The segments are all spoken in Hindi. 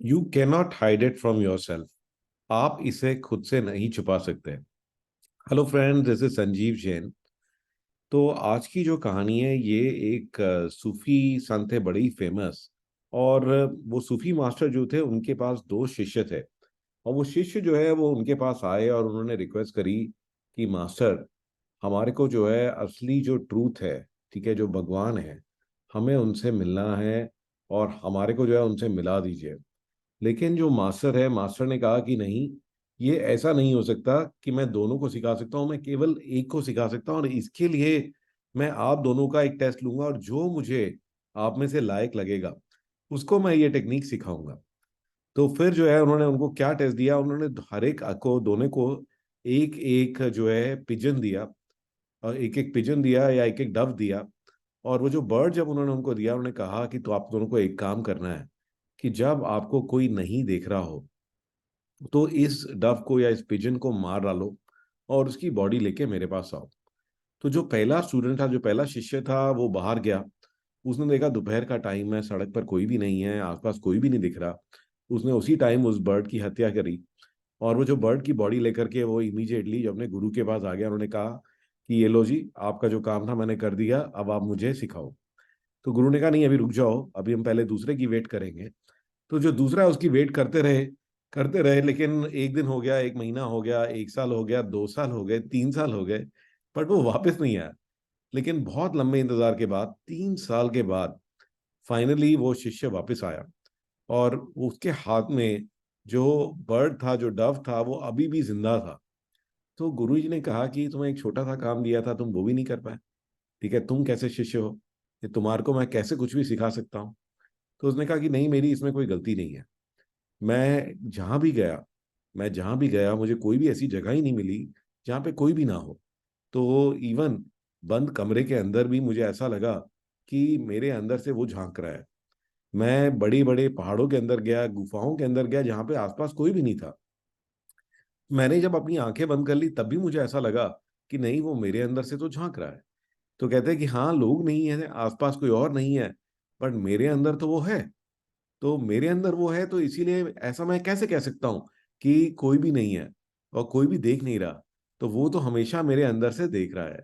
You cannot hide it from your self. आप इसे खुद से नहीं छुपा सकते। Hello friends, this is Sanjeev Jain. तो आज की जो कहानी है ये एक सूफी संत थे, बड़ी फेमस। और वो सूफी मास्टर जो थे उनके पास दो शिष्य थे। और वो शिष्य जो है वो उनके पास आए और उन्होंने रिक्वेस्ट करी कि मास्टर, हमारे को जो है असली जो ट्रूथ है, ठीक है, जो भगवान है, हमें उनसे मिलना है और हमारे को जो है उनसे मिला दीजिए। लेकिन जो मास्टर है, मास्टर ने कहा कि नहीं, ये ऐसा नहीं हो सकता कि मैं दोनों को सिखा सकता हूँ। मैं केवल एक को सिखा सकता हूँ और इसके लिए मैं आप दोनों का एक टेस्ट लूंगा और जो मुझे आप में से लायक लगेगा उसको मैं ये टेक्निक सिखाऊंगा। तो फिर जो है उन्होंने उनको क्या टेस्ट दिया, उन्होंने हर एक को, दोनों को एक एक जो है पिजन दिया, और एक एक पिजन दिया या एक एक डव दिया। और वो जो बर्ड जब उन्होंने उनको दिया, उन्होंने कहा कि तो आप दोनों को एक काम करना है कि जब आपको कोई नहीं देख रहा हो तो इस डव को या इस पिजन को मार डालो और उसकी बॉडी लेके मेरे पास आओ। तो जो पहला स्टूडेंट था, जो पहला शिष्य था, वो बाहर गया। उसने देखा दोपहर का टाइम है, सड़क पर कोई भी नहीं है, आसपास कोई भी नहीं दिख रहा। उसने उसी टाइम उस बर्ड की हत्या करी। और वो जो बर्ड की बॉडी लेकर के वो इमीडिएटली अपने गुरु के पास आ गया। उन्होंने कहा कि ये लो जी, आपका जो काम था मैंने कर दिया, अब आप मुझे सिखाओ। तो गुरु ने कहा नहीं, अभी रुक जाओ, अभी हम पहले दूसरे की वेट करेंगे। तो जो दूसरा है उसकी वेट करते रहे, लेकिन एक दिन हो गया, एक महीना हो गया, एक साल हो गया, 2 साल हो गए, 3 साल हो गए, बट वो वापस नहीं आया। लेकिन बहुत लंबे इंतजार के बाद, 3 साल के बाद, फाइनली वो शिष्य वापस आया। और उसके हाथ में जो बर्ड था, जो डव था, वो अभी भी जिंदा था। तो गुरु जी ने कहा कि तुम्हें एक छोटा सा काम दिया था, तुम वो भी नहीं कर पाए। ठीक है, तुम कैसे शिष्य हो, ये तुम्हारे को मैं कैसे कुछ भी सिखा सकता हूँ। तो उसने कहा कि नहीं, मेरी इसमें कोई गलती नहीं है। मैं जहां भी गया मैं जहां भी गया, मुझे कोई भी ऐसी जगह ही नहीं मिली जहां पे कोई भी ना हो। तो इवन बंद कमरे के अंदर भी मुझे ऐसा लगा कि मेरे अंदर से वो झांक रहा है। मैं बड़े बड़े पहाड़ों के अंदर गया, गुफाओं के अंदर गया, जहां पे आसपास कोई भी नहीं था। मैंने जब अपनी आंखें बंद कर ली तब भी मुझे ऐसा लगा कि नहीं, वो मेरे अंदर से तो झांक रहा है। तो कहते हैं कि हाँ, लोग नहीं है, आसपास कोई और नहीं है, बट मेरे अंदर तो वो है। तो मेरे अंदर वो है, तो इसीलिए ऐसा मैं कैसे कह सकता हूँ कि कोई भी नहीं है और कोई भी देख नहीं रहा। तो वो तो हमेशा मेरे अंदर से देख रहा है।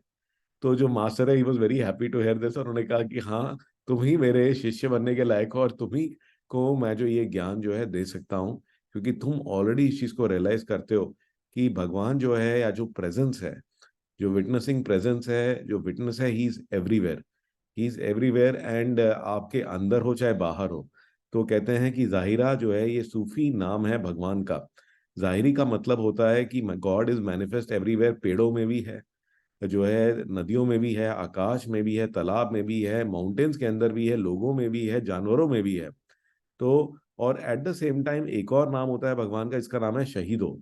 तो जो मास्टर है, he was very happy to hear this, और उन्होंने कहा कि हाँ, तुम ही मेरे शिष्य बनने के लायक हो और तुम ही को मैं जो ये ज्ञान जो है दे सकता हूँ, क्योंकि तुम ऑलरेडी इस चीज को रियलाइज करते हो कि भगवान जो है, या जो प्रेजेंस है, जो विटनेसिंग प्रेजेंस है, जो विटनेस है, ही इज एवरीवेयर एंड आपके अंदर हो चाहे बाहर हो। तो कहते हैं कि जाहिरा जो है ये सूफी नाम है भगवान का। जाहिरी का मतलब होता है कि गॉड इज मैनिफेस्ट एवरीवेयर। पेड़ों में भी है, जो है नदियों में भी है, आकाश में भी है, तालाब में भी है, माउंटेन्स के अंदर भी है, लोगों में भी है, जानवरों में भी है। तो और एट द सेम टाइम एक और नाम होता है भगवान का, इसका नाम है शहीदों।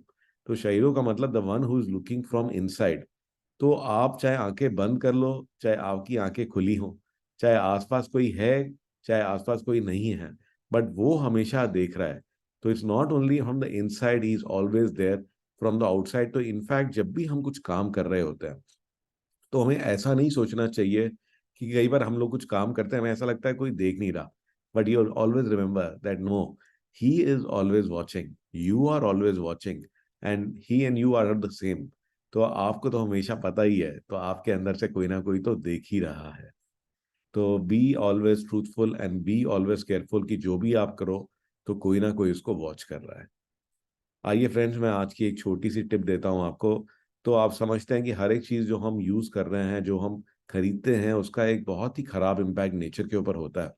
तो शहीदों का मतलब the one who is looking from inside. तो आप चाहे आंखें बंद कर लो, चाहे आपकी आंखें खुली हो, चाहे आसपास कोई है, चाहे आसपास कोई नहीं है, बट वो हमेशा देख रहा है। तो it's not only from the inside, he is always there from the outside. तो इनफैक्ट जब भी हम कुछ काम कर रहे होते हैं तो हमें ऐसा नहीं सोचना चाहिए कि कई बार हम लोग कुछ काम करते हैं, हमें ऐसा लगता है कोई देख नहीं रहा। But you always remember that no, he is always watching, you are always watching, and he and you are the same. तो आपको तो हमेशा पता ही है, तो आपके अंदर से कोई ना कोई तो देख ही रहा है। तो be always truthful and be always careful कि जो भी आप करो तो कोई ना कोई उसको वॉच कर रहा है। आइए फ्रेंड्स, मैं आज की एक छोटी सी टिप देता हूं आपको। तो आप समझते हैं कि हर एक चीज जो हम यूज कर रहे हैं, जो हम खरीदते हैं, उसका एक बहुत ही खराब इम्पैक्ट नेचर के ऊपर होता है।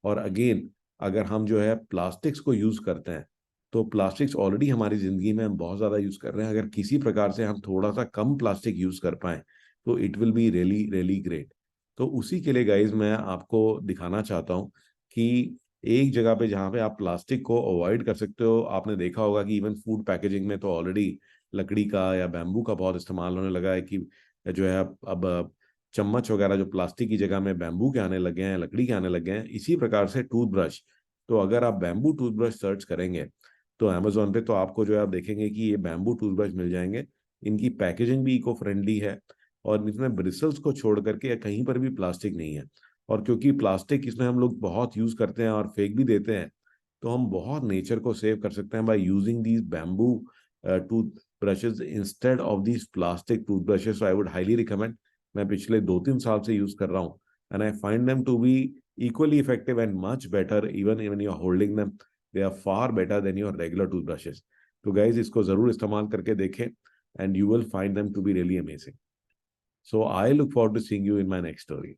और अगेन, अगर हम जो है प्लास्टिक्स को यूज करते हैं, तो प्लास्टिक्स ऑलरेडी हमारी जिंदगी में हम बहुत ज्यादा यूज कर रहे हैं। अगर किसी प्रकार से हम थोड़ा सा कम प्लास्टिक यूज कर पाए तो it will be really really great. तो उसी के लिए गाइज मैं आपको दिखाना चाहता हूँ कि एक जगह पे जहाँ पे आप प्लास्टिक को अवॉइड कर सकते हो। आपने देखा होगा कि इवन फूड पैकेजिंग में तो ऑलरेडी लकड़ी का या बैम्बू का बहुत इस्तेमाल होने लगा है, कि जो है अब चम्मच वगैरह जो प्लास्टिक की जगह में बैम्बू के आने लगे हैं, लकड़ी के आने लगे हैं। इसी प्रकार से टूथब्रश, तो अगर आप बैम्बू टूथब्रश सर्च करेंगे तो अमेजोन पे, तो आपको जो है आप देखेंगे कि ये बैम्बू टूथब्रश मिल जाएंगे। इनकी पैकेजिंग भी इको फ्रेंडली है और इसमें ब्रिसल्स को छोड़ करके कहीं पर भी प्लास्टिक नहीं है। और क्योंकि प्लास्टिक इसमें हम लोग बहुत यूज करते हैं और फेंक भी देते हैं, तो हम बहुत नेचर को सेव कर सकते हैं by using these bamboo tooth brushes instead of these plastic tooth brushes. I would highly recommend. मैं पिछले 2-3 साल से यूज कर रहा हूँ, and I find them to be equally effective and much better even when you're holding them. They are far better than your regular toothbrushes. तो guys, इसको जरूर इस्तेमाल करके देखें and you will find them to be really amazing. So I look forward to seeing you in my next story.